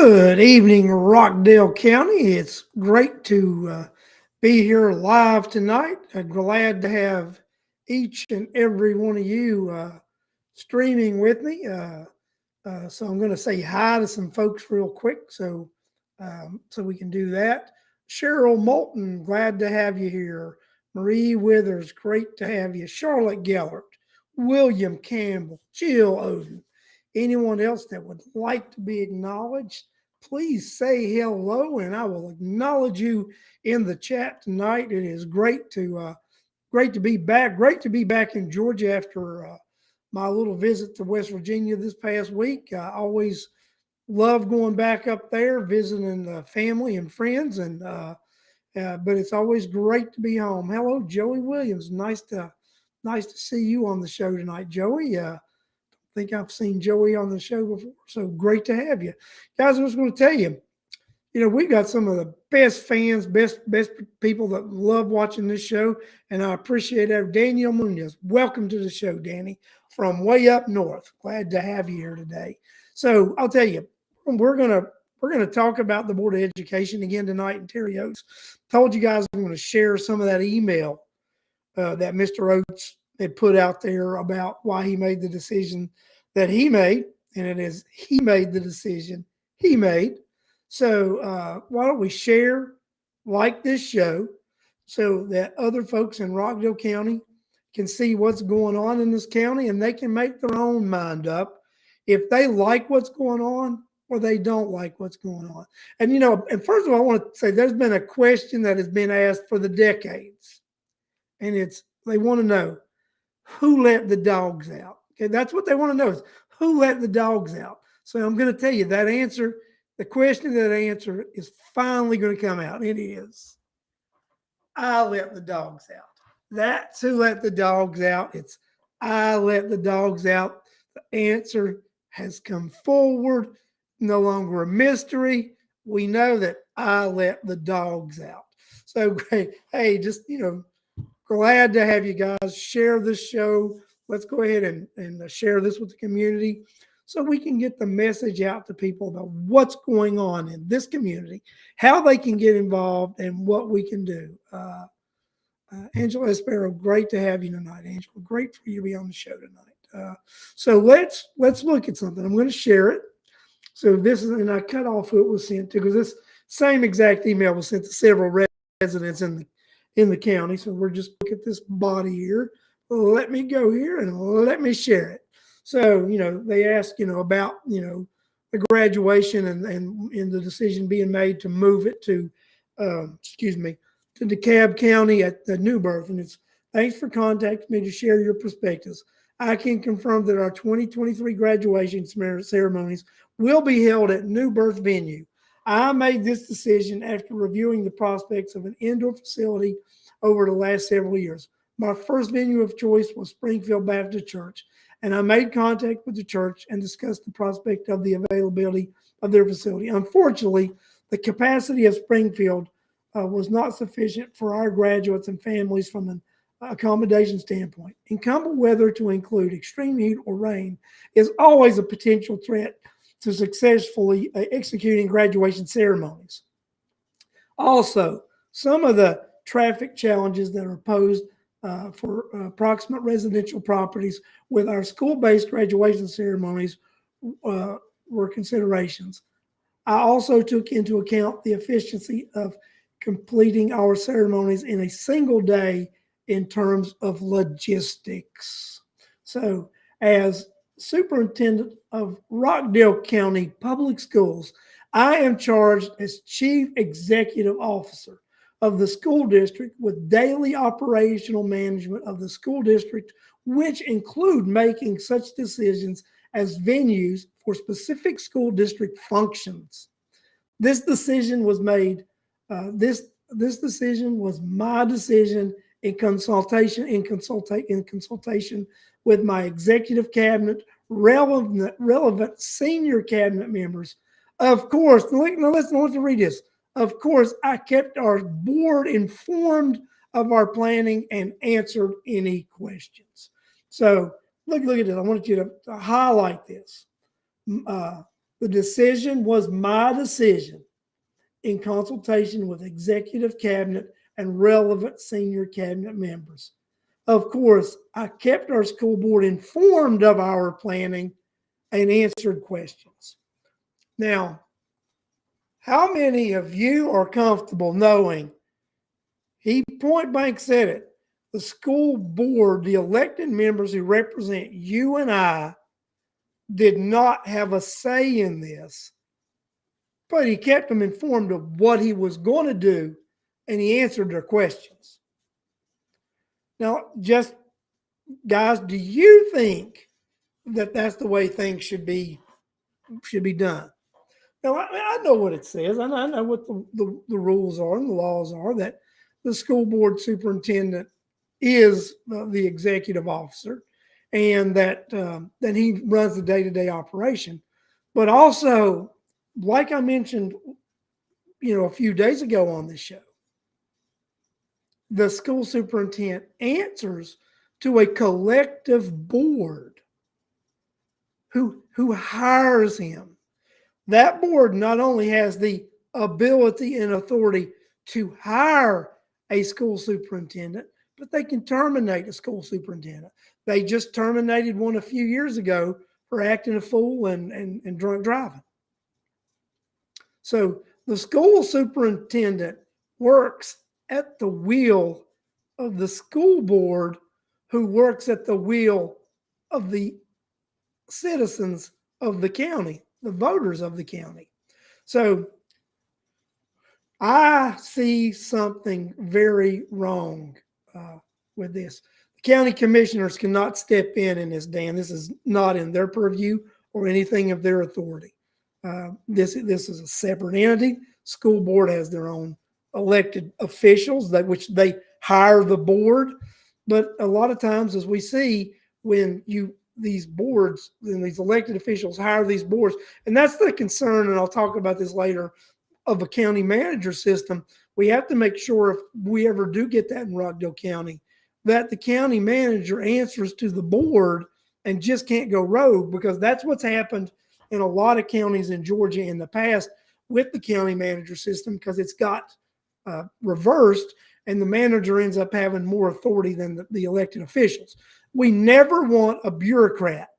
Good evening, Rockdale County. It's great to be here live tonight. Glad to have each and every one of you streaming with me. So I'm going to say hi to some folks real quick, so we can do that. Cheryl Moulton, glad to have you here. Marie Withers, great to have you. Charlotte Gellert, William Campbell, Jill Oden. Anyone else that would like to be acknowledged, please say hello, and I will acknowledge you in the chat tonight. It is great to be back. Great to be back in Georgia after my little visit to West Virginia this past week. I always love going back up there, visiting family and friends, but it's always great to be home. Hello, Joey Williams. Nice to see you on the show tonight, Joey. Think I've seen Joey on the show before, so great to have you, guys. I was going to tell you, we got some of the best fans, best people that love watching this show, and I appreciate that. Daniel Munoz, welcome to the show, Danny, from way up north. Glad to have you here today. So I'll tell you, we're gonna talk about the Board of Education again tonight. And Terry Oates told you guys I'm going to share some of that email that Mr. Oates had put out there about why he made the decision that he made, and it is he made the decision he made. So why don't we share, like this show, so that other folks in Rockdale County can see what's going on in this county, and they can make their own mind up if they like what's going on or they don't like what's going on. And first of all, I want to say there's been a question that has been asked for the decades, and they want to know who let the dogs out. Okay, that's what they want to know is who let the dogs out. So I'm going to tell you that answer. The question that answer is finally going to come out. It is, I let the dogs out. That's who let the dogs out. It's I let the dogs out. The answer has come forward. No longer a mystery. We know that I let the dogs out. So great. Hey, just glad to have you guys share this show. Let's go ahead and share this with the community so we can get the message out to people about what's going on in this community, how they can get involved, and what we can do. Angela Espero, great to have you tonight, Angela. Great for you to be on the show tonight. So let's look at something. I'm going to share it. So this is, and I cut off who it was sent to because this same exact email was sent to several residents in the county. So we're just look at this body here. Let me go here and let me share it. So, they ask, about, the graduation and the decision being made to move it to DeKalb County at the New Birth. And it's thanks for contacting me to share your perspectives. I can confirm that our 2023 graduation ceremonies will be held at New Birth venue. I made this decision after reviewing the prospects of an indoor facility over the last several years. My first venue of choice was Springfield Baptist Church, and I made contact with the church and discussed the prospect of the availability of their facility. Unfortunately, the capacity of Springfield was not sufficient for our graduates and families from an accommodation standpoint. Inclement weather, to include extreme heat or rain, is always a potential threat to successfully executing graduation ceremonies. Also, some of the traffic challenges that are posed for approximate residential properties with our school-based graduation ceremonies were considerations. I also took into account the efficiency of completing our ceremonies in a single day in terms of logistics. So, as superintendent of Rockdale County Public Schools, I am charged as chief executive officer of the school district with daily operational management of the school district, which include making such decisions as venues for specific school district functions. This decision was made. This decision was my decision in consultation with my executive cabinet, relevant senior cabinet members. Of course, now listen, I want to read this. Of course, I kept our board informed of our planning and answered any questions. So look at this. I wanted you to highlight this. The decision was my decision in consultation with executive cabinet and relevant senior cabinet members. Of course, I kept our school board informed of our planning and answered questions. Now, how many of you are comfortable knowing he point blank said it? The school board, the elected members who represent you and I, did not have a say in this, but he kept them informed of what he was going to do and he answered their questions. Now, just guys, do you think that that's the way things should be done? Now, I know what it says. I know what the rules are and the laws are, that the school board superintendent is the executive officer and that he runs the day-to-day operation. But also, like I mentioned, a few days ago on this show, the school superintendent answers to a collective board who hires him. That board not only has the ability and authority to hire a school superintendent, but they can terminate a school superintendent. They just terminated one a few years ago for acting a fool and drunk driving. So the school superintendent works at the will of the school board, who works at the will of the citizens of the county, the voters of the county. So I see something very wrong with this. The county commissioners cannot step in this, Dan. This is not in their purview or anything of their authority. This is a separate entity. School board has their own elected officials which they hire the board. But a lot of times, as we see, when these boards and these elected officials hire these boards, and that's the concern, and I'll talk about this later, of a county manager system. We have to make sure, if we ever do get that in Rockdale County, that the county manager answers to the board and just can't go rogue, because that's what's happened in a lot of counties in Georgia in the past with the county manager system, because it's got reversed and the manager ends up having more authority than the elected officials. We never want a bureaucrat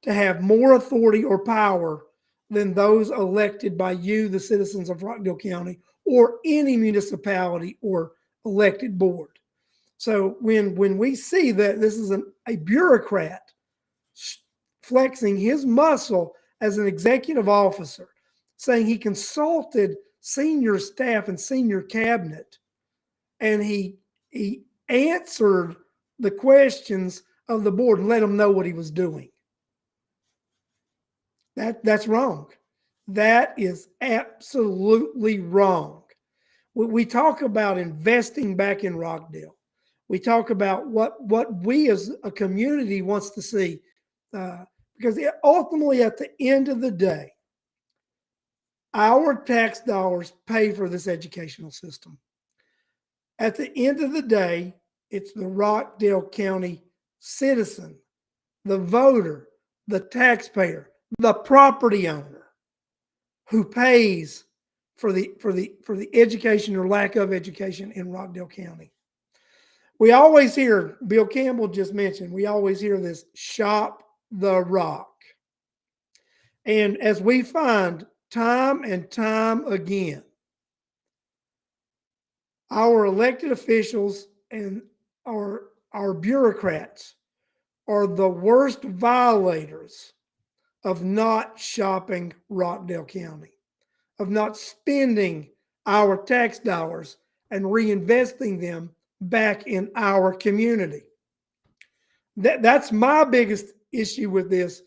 to have more authority or power than those elected by you, the citizens of Rockdale County, or any municipality or elected board. So when we see that this is a bureaucrat flexing his muscle as an executive officer, saying he consulted senior staff and senior cabinet, and he answered the questions of the board and let them know what he was doing. That's wrong. That is absolutely wrong. We talk about investing back in Rockdale. We talk about what we as a community wants to see, because ultimately, at the end of the day, our tax dollars pay for this educational system. At the end of the day, it's the Rockdale County citizen, the voter, the taxpayer, the property owner who pays for the education or lack of education in Rockdale County. We always hear, Bill Campbell just mentioned, we always hear this, shop the rock. And as we find time and time again, our elected officials and our bureaucrats are the worst violators of not shopping Rockdale County, of not spending our tax dollars and reinvesting them back in our community. That's my biggest issue with this.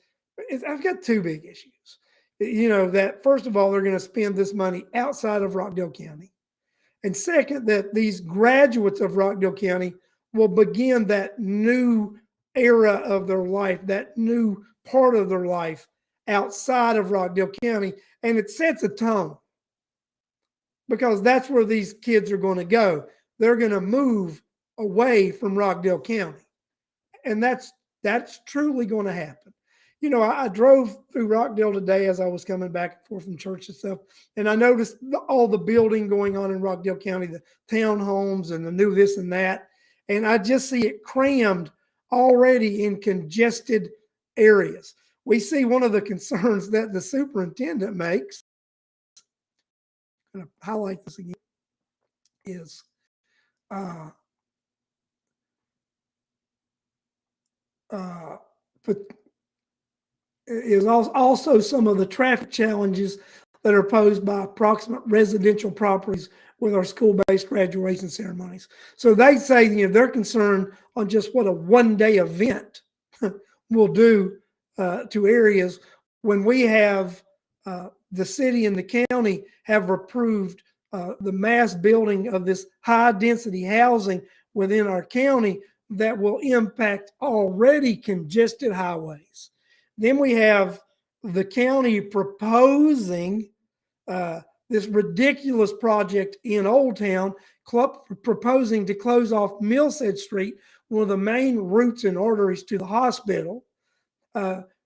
I've got two big issues. That first of all, they're going to spend this money outside of Rockdale County. And second, that these graduates of Rockdale County will begin that new era of their life, that new part of their life outside of Rockdale County. And it sets a tone, because that's where these kids are going to go. They're going to move away from Rockdale County. And that's truly going to happen. I drove through Rockdale today as I was coming back and forth from church and stuff, and I noticed all the building going on in Rockdale County, the townhomes and the new this and that, and I just see it crammed already in congested areas. We see one of the concerns that the superintendent makes, I'm going to highlight this again, is uh, uh, is also some of the traffic challenges that are posed by approximate residential properties with our school-based graduation ceremonies. So they say, they're concerned on just what a one-day event will do to areas when we have the city and the county have approved the mass building of this high-density housing within our county that will impact already congested highways. Then we have the county proposing this ridiculous project in Old Town, proposing to close off Millshead Street, one of the main routes and arteries to the hospital.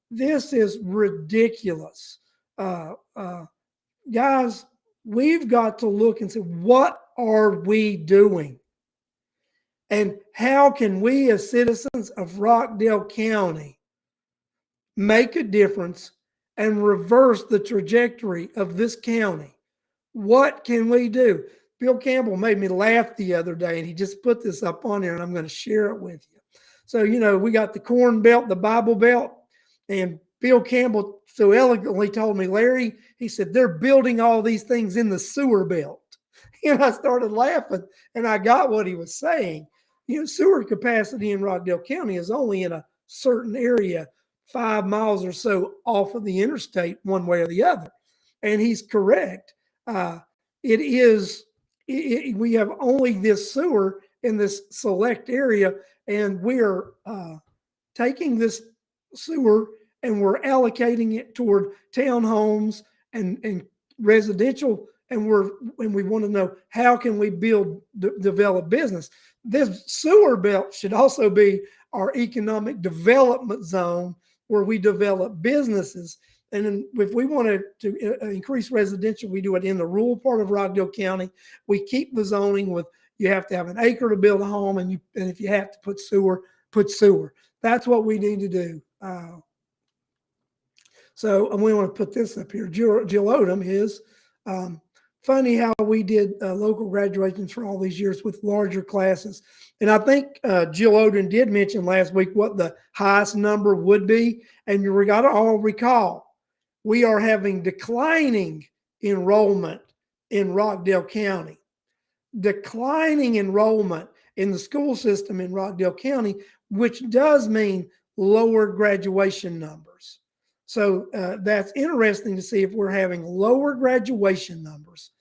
This is ridiculous. Guys, we've got to look and say, what are we doing? And how can we as citizens of Rockdale County make a difference and reverse the trajectory of this county? What can we do? Bill Campbell made me laugh the other day, and he just put this up on there, and I'm going to share it with you. So, we got the Corn Belt, the Bible Belt, and Bill Campbell so elegantly told me, Larry, he said, they're building all these things in the sewer belt. And I started laughing, and I got what he was saying. Sewer capacity in Rockdale County is only in a certain area, 5 miles or so off of the interstate, one way or the other. And he's correct. We have only this sewer in this select area, and we're taking this sewer and we're allocating it toward townhomes and residential, and we want to know, how can we develop business? This sewer belt should also be our economic development zone where we develop businesses. And then if we want to increase residential, we do it in the rural part of Rockdale County. We keep the zoning with, you have to have an acre to build a home, and if you have to put sewer, put sewer. That's what we need to do. And we want to put this up here. Jill Odom is funny how we did local graduations for all these years with larger classes. And I think Jill Odom did mention last week what the highest number would be. And we got to all recall, we are having declining enrollment in Rockdale County, declining enrollment in the school system in Rockdale County, which does mean lower graduation numbers. So that's interesting to see if we're having lower graduation numbers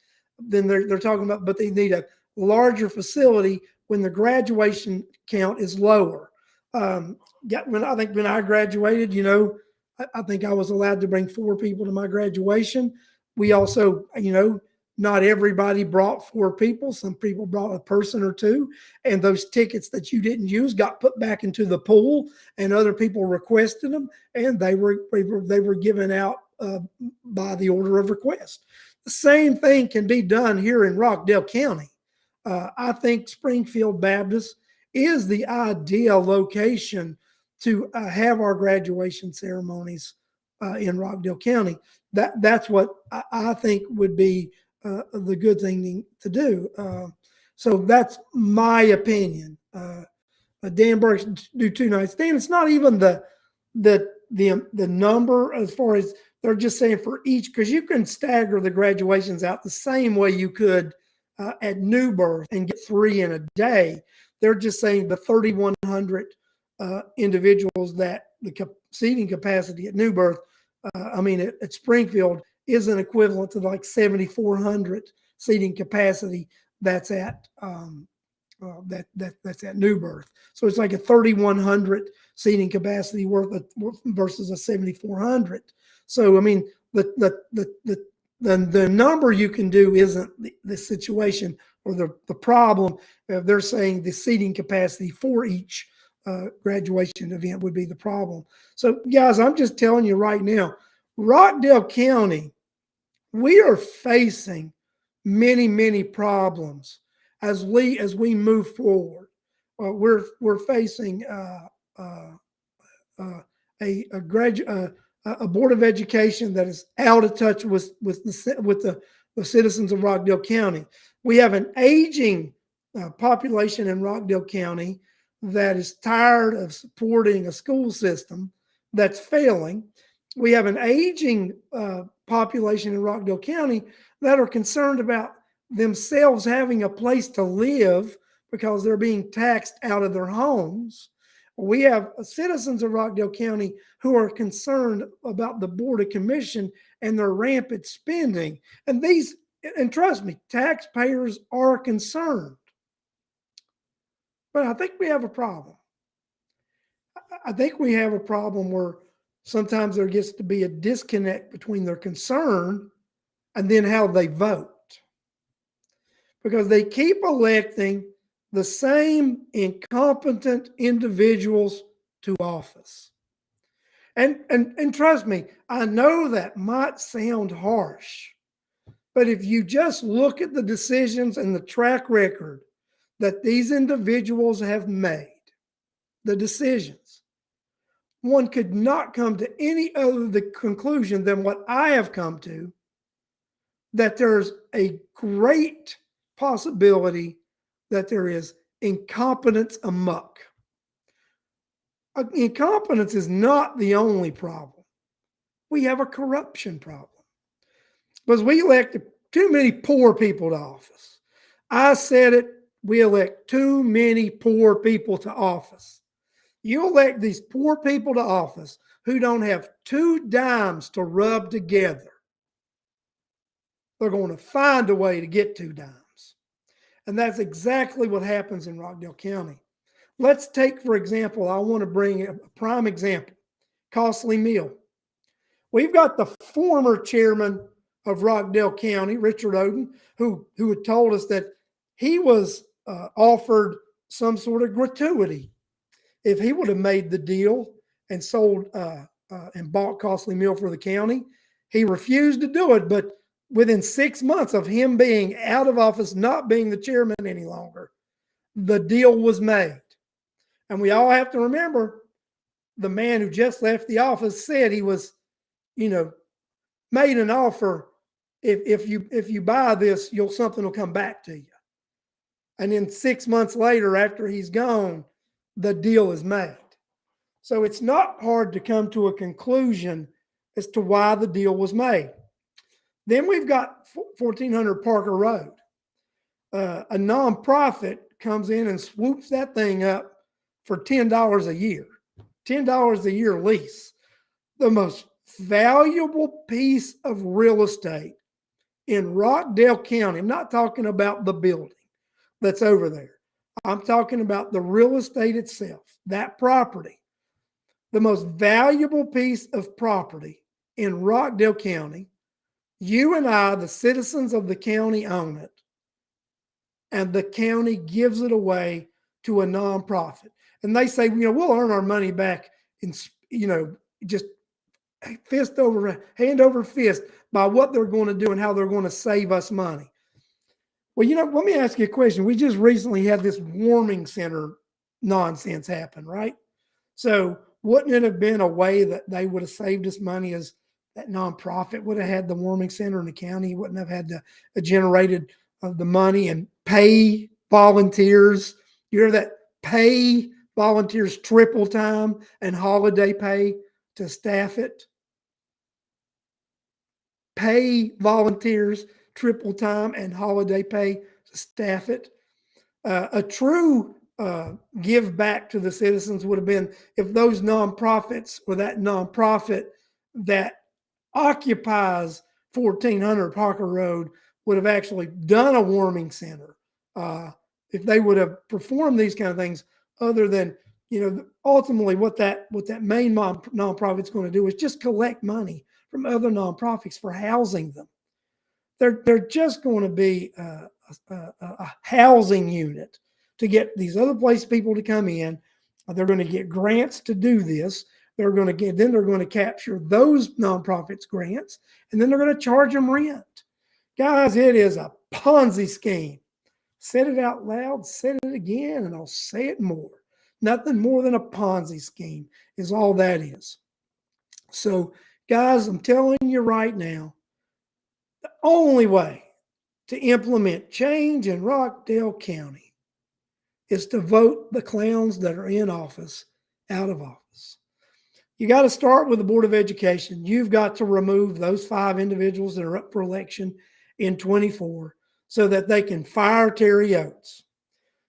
than they're talking about, but they need a larger facility when the graduation count is lower. When I graduated, I think I was allowed to bring 4 people to my graduation. We also, not everybody brought 4 people. Some people brought a person or 2, and those tickets that you didn't use got put back into the pool, and other people requested them, and they were given out by the order of request. The same thing can be done here in Rockdale County. I think Springfield Baptist is the ideal location to have our graduation ceremonies in Rockdale County. That's what I think would be the good thing to do. So that's my opinion. Dan Burks do 2 nights. Dan, it's not even the number as far as, they're just saying for each, because you can stagger the graduations out the same way you could at New Birth and get 3 in a day. They're just saying the 3,100 individuals that the seating capacity at New Birth, at Springfield, isn't equivalent to like 7,400 seating capacity that's at that's at New Birth. So it's like a 3,100 seating capacity versus a 7,400. So the number you can do isn't the situation or the problem. They're saying the seating capacity for each graduation event would be the problem. So, guys, I'm just telling you right now, Rockdale County, we are facing many, many problems as we move forward. We're facing uh, uh, a board of education that is out of touch with the citizens of Rockdale County. We have an aging population in Rockdale County that is tired of supporting a school system that's failing. We have an aging population in Rockdale County that are concerned about themselves having a place to live because they're being taxed out of their homes. We have citizens of Rockdale County who are concerned about the Board of Commission and their rampant spending. And trust me, taxpayers are concerned. But I think we have a problem. I think we have a problem where sometimes there gets to be a disconnect between their concern and then how they vote. Because they keep electing the same incompetent individuals to office. And trust me, I know that might sound harsh, but if you just look at the decisions and the track record that these individuals have made, the decisions, one could not come to any other the conclusion than what I have come to, that there's a great possibility that there is incompetence amok. Incompetence is not the only problem. We have a corruption problem because we elected too many poor people to office. I said it, we elect too many poor people to office. You elect these poor people to office who don't have 2 dimes to rub together. They're going to find a way to get 2 dimes. And that's exactly what happens in Rockdale County. Let's take, for example, I want to bring a prime example, Costly Mill. We've got the former chairman of Rockdale County, Richard Oden, who had told us that he was offered some sort of gratuity if he would have made the deal and sold and bought Costly Mill for the county. He refused to do it, but within 6 months of him being out of office, not being the chairman any longer, the deal was made. And we all have to remember the man who just left the office said he was, made an offer. If you buy this, something will come back to you. And then 6 months later, after he's gone, the deal is made. So it's not hard to come to a conclusion as to why the deal was made. Then we've got 1400 Parker Road. A nonprofit comes in and swoops that thing up for $10 a year, $10 a year lease. The most valuable piece of real estate in Rockdale County. I'm not talking about the building that's over there. I'm talking about the real estate itself, that property. The most valuable piece of property in Rockdale County. You and I, the citizens of the county, own it. And the county gives it away to a nonprofit. And they say, we'll earn our money back in, just hand over fist by what they're going to do and how they're going to save us money. Well, let me ask you a question. We just recently had this warming center nonsense happen, right? So wouldn't it have been a way that they would have saved us money as that nonprofit would have had the warming center in the county, wouldn't have had to generated the money and pay volunteers. You hear that? Pay volunteers triple time and holiday pay to staff it. Pay volunteers triple time and holiday pay to staff it. A true give back to the citizens would have been if those nonprofits or that nonprofit that occupies 1400 Parker Road would have actually done a warming center. If they would have performed these kind of things, other than ultimately what that main nonprofit's going to do is just collect money from other nonprofits for housing them. They're just going to be a housing unit to get these other place people to come in They're going to get grants to do this. Then they're going to capture those nonprofits grants, and then they're going to charge them rent. Guys, it is a Ponzi scheme. Said it out loud, said it again, and I'll say it more. Nothing more than a Ponzi scheme is all that is. So, guys, I'm telling you right now, the only way to implement change in Rockdale County is to vote the clowns that are in office out of office. You got to start with the Board of Education. You've got to remove those 5 individuals that are up for election in 24 so that they can fire Terry Oates.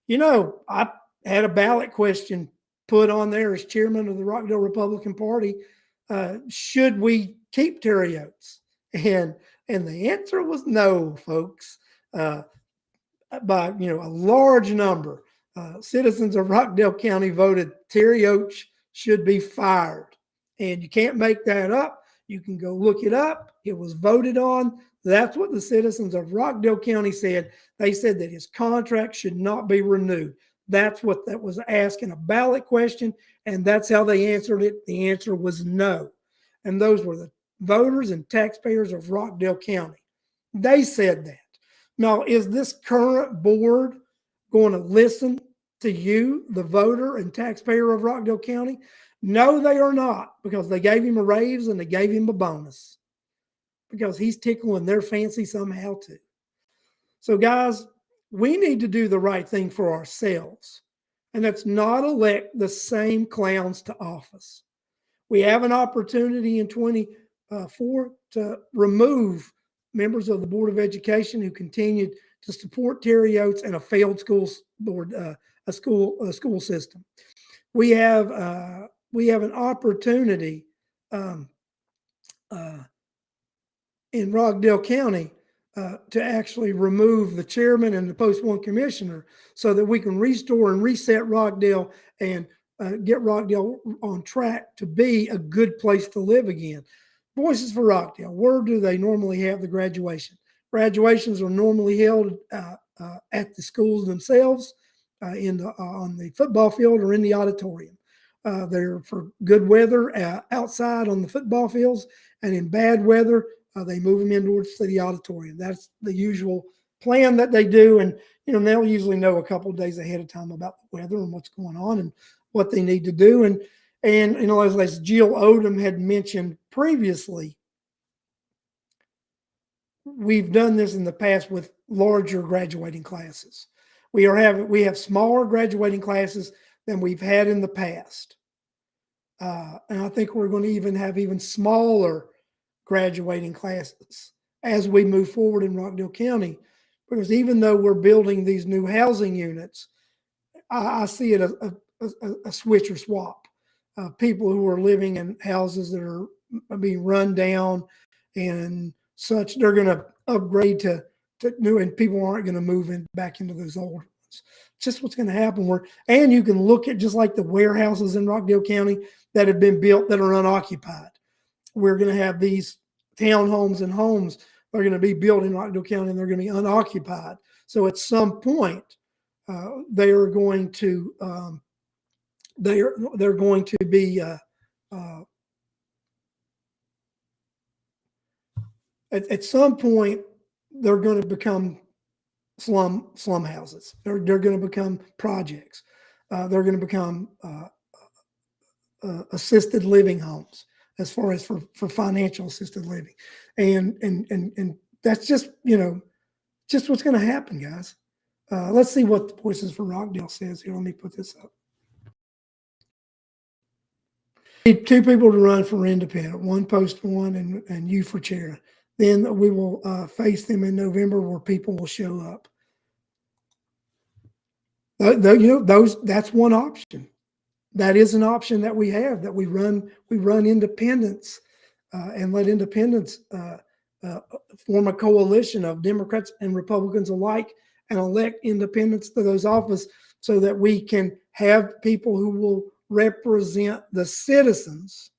You know, I had a ballot question put on there as chairman of the Rockdale Republican Party. Should we keep Terry Oates? And the answer was no, folks. By a large number, citizens of Rockdale County voted Terry Oates should be fired. And you can't make that up. You can go look it up. It was voted on. That's what the citizens of Rockdale County said. They said that his contract should not be renewed. That's what that was asked in a ballot question, and that's how they answered it. The answer was no. And those were the voters and taxpayers of Rockdale County. They said that. Now, is this current board going to listen to you, the voter and taxpayer of Rockdale County? No, they are not, because they gave him a raise and they gave him a bonus because he's tickling their fancy somehow too. So, guys, we need to do the right thing for ourselves, and that's not elect the same clowns to office. We have an opportunity in 24 to remove members of the Board of Education who continued to support Terry Oates and a failed school board, a school system. We have an opportunity in Rockdale County to actually remove the chairman and the post one commissioner so that we can restore and reset Rockdale and get Rockdale on track to be a good place to live again. Voices for Rockdale. Where do they normally have the graduation? Graduations are normally held at the schools themselves, on the football field or in the auditorium. They're for good weather outside on the football fields, and in bad weather, they move them indoors to the auditorium. That's the usual plan that they do, and they'll usually know a couple of days ahead of time about the weather and what's going on and what they need to do. And as Jill Odom had mentioned previously, we've done this in the past with larger graduating classes. We have smaller graduating classes than we've had in the past. And I think we're going to even have even smaller graduating classes as we move forward in Rockdale County, because even though we're building these new housing units, I see it a switch or swap. People who are living in houses that are being run down and such, they're going to upgrade to new, and people aren't going to move back into those old ones. Just what's going to happen. And you can look at just like the warehouses in Rockdale County that have been built that are unoccupied. We're going to have these townhomes and homes that are going to be built in Rockdale County, and they're going to be unoccupied. So at some point, they are going to they're going to be at some point they're going to become slum houses. They're going to become projects. They're going to become assisted living homes, as far as for financial assisted living, and that's just just what's going to happen, guys. Let's see what the Voices for Rockdale says here. Let me put this up. Need 2 people to run for independent, 1 post 1 and you for chair. Then we will face them in November, where people will show up. That's one option. That is an option that we have, that we run independents and let independents form a coalition of Democrats and Republicans alike and elect independents to those offices, so that we can have people who will represent the citizens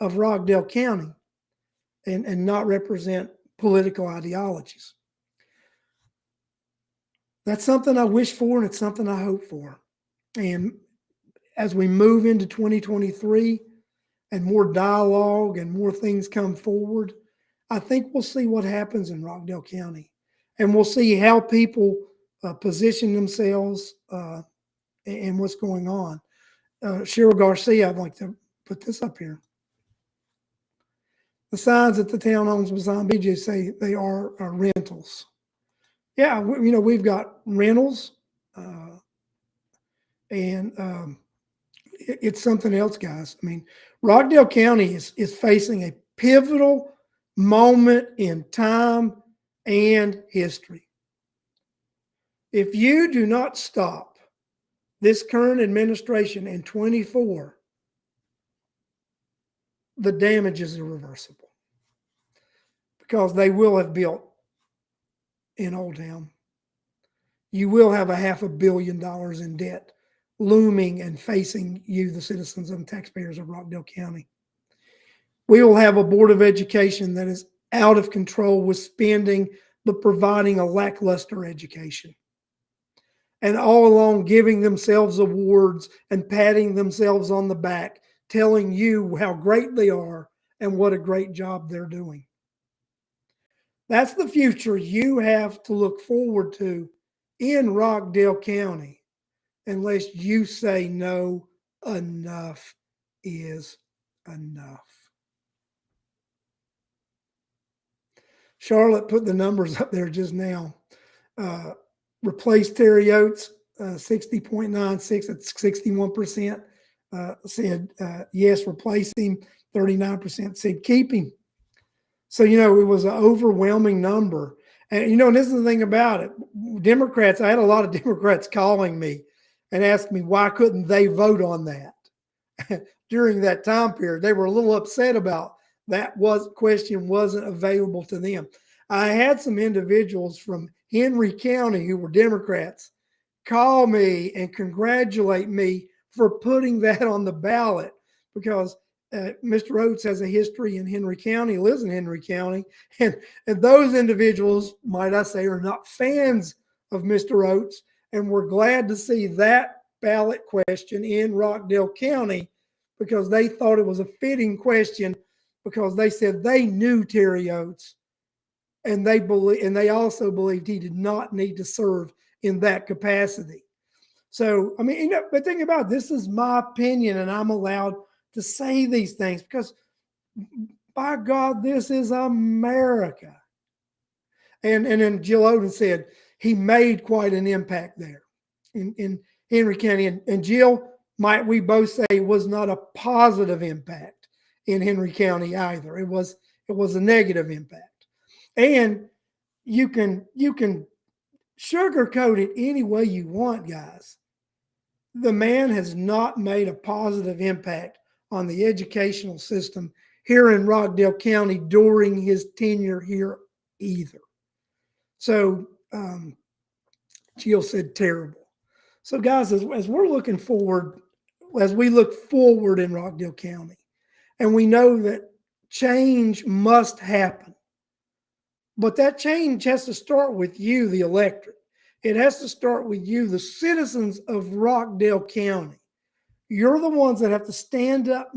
of Rockdale County and not represent political ideologies. That's something I wish for, and it's something I hope for. And as we move into 2023 and more dialogue and more things come forward, I think we'll see what happens in Rockdale County, and we'll see how people position themselves and what's going on. Cheryl Garcia, I'd like to put this up here. The signs that the town owns beside BJ say they are rentals. Yeah, we've got rentals, and it's something else, guys. I mean, Rockdale County is facing a pivotal moment in time and history. If you do not stop this current administration in 24, the damage is irreversible, because they will have built in Old Town. You will have $500 million in debt looming and facing you, the citizens and taxpayers of Rockdale County. We will have a Board of Education that is out of control with spending, but providing a lackluster education. And all along giving themselves awards and patting themselves on the back, telling you how great they are and what a great job they're doing. That's the future you have to look forward to in Rockdale County, unless you say no, enough is enough. Charlotte put the numbers up there just now. Replaced Terry Oates, 60.96, that's 61%. Said yes, replace him. 39% said keep him. So, it was an overwhelming number. And, and this is the thing about it. Democrats, I had a lot of Democrats calling me and asking me why couldn't they vote on that during that time period. They were a little upset about that question wasn't available to them. I had some individuals from Henry County who were Democrats call me and congratulate me for putting that on the ballot, because Mr. Oates has a history in Henry County, lives in Henry County, and those individuals, might I say, are not fans of Mr. Oates, and we're glad to see that ballot question in Rockdale County, because they thought it was a fitting question, because they said they knew Terry Oates, and they also believed he did not need to serve in that capacity. So, I mean, but think about it, this is my opinion, and I'm allowed to say these things because, by God, this is America. And then Jill Oden said he made quite an impact there in Henry County. And Jill, might we both say, was not a positive impact in Henry County either. It was a negative impact. And you can sugarcoat it any way you want, guys. The man has not made a positive impact on the educational system here in Rockdale County during his tenure here either. So Jill said terrible. So guys, as we're looking forward, as we look forward in Rockdale County, and we know that change must happen, but that change has to start with you, the electorate. It has to start with you, the citizens of Rockdale County. You're the ones that have to stand up,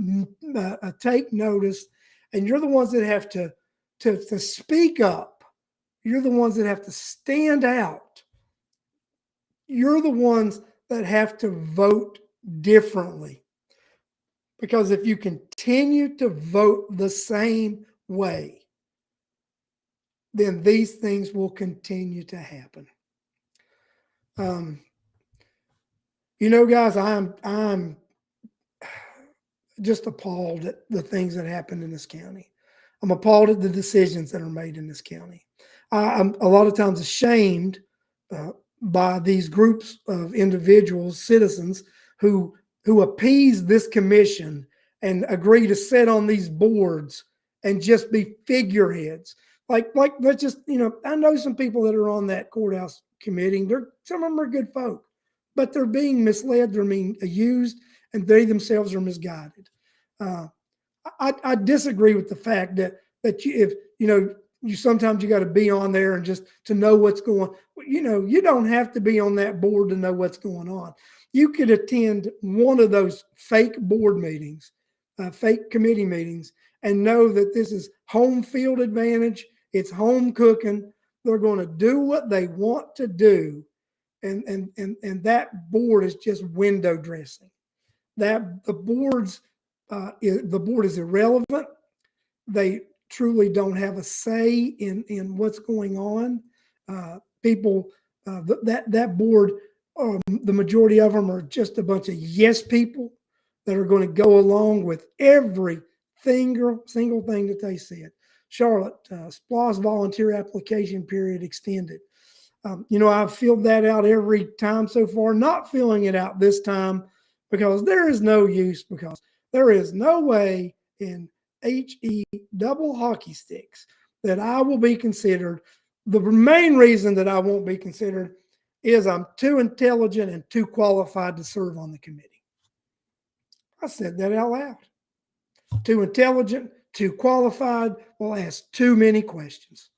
take notice, and you're the ones that have to speak up. You're the ones that have to stand out. You're the ones that have to vote differently. Because if you continue to vote the same way, then these things will continue to happen. Guys, I'm just appalled at the things that happen in this county. I'm appalled at the decisions that are made in this county. I'm a lot of times ashamed by these groups of individuals, citizens who appease this commission and agree to sit on these boards and just be figureheads. Like let's just, I know some people that are on that courthouse committee. Some of them are good folk, but they're being misled, they're being used, and they themselves are misguided. I disagree with the fact that you sometimes you got to be on there and just to know what's going. You don't have to be on that board to know what's going on. You could attend one of those fake board meetings, fake committee meetings, and know that this is home field advantage. It's home cooking. They're going to do what they want to do, and that board is just window dressing. That the board is irrelevant. They truly don't have a say in what's going on. People that board, the majority of them are just a bunch of yes people that are going to go along with every single thing that they said. Charlotte, SPLOS volunteer application period extended. I've filled that out every time so far, not filling it out this time because there is no use, because there is no way in HE double hockey sticks that I will be considered. The main reason that I won't be considered is I'm too intelligent and too qualified to serve on the committee. I said that out loud. Too intelligent, too qualified, will ask too many questions.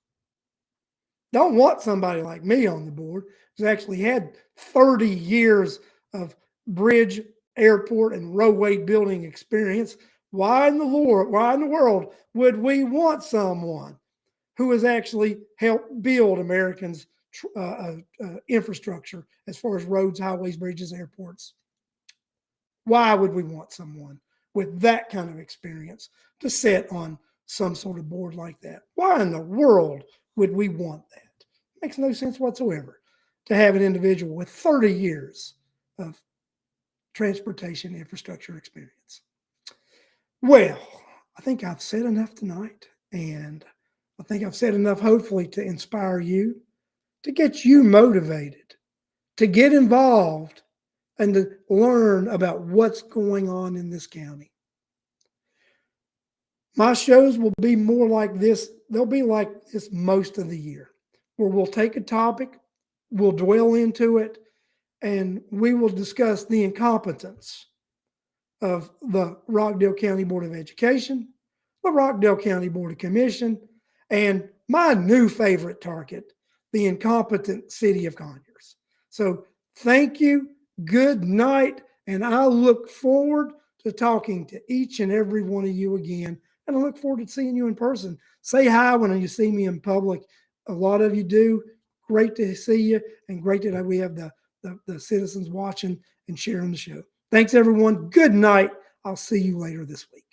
Don't want somebody like me on the board who's actually had 30 years of bridge, airport, and roadway building experience. Why in the world would we want someone who has actually helped build Americans' infrastructure as far as roads, highways, bridges, airports? Why would we want someone with that kind of experience to sit on some sort of board like that? Why in the world would we want that? Makes no sense whatsoever to have an individual with 30 years of transportation infrastructure experience. Well, I think I've said enough tonight, and I think I've said enough, hopefully, to inspire you, to get you motivated, to get involved, and to learn about what's going on in this county. My shows will be more like this. They'll be like this most of the year, where we'll take a topic, we'll dwell into it, and we will discuss the incompetence of the Rockdale County Board of Education, the Rockdale County Board of Commission, and my new favorite target, the incompetent city of Conyers. So thank you, good night, and I look forward to talking to each and every one of you again, and I look forward to seeing you in person. Say hi when you see me in public. A lot of you do. Great to see you, and great that we have the citizens watching and sharing the show. Thanks, everyone. Good night. I'll see you later this week.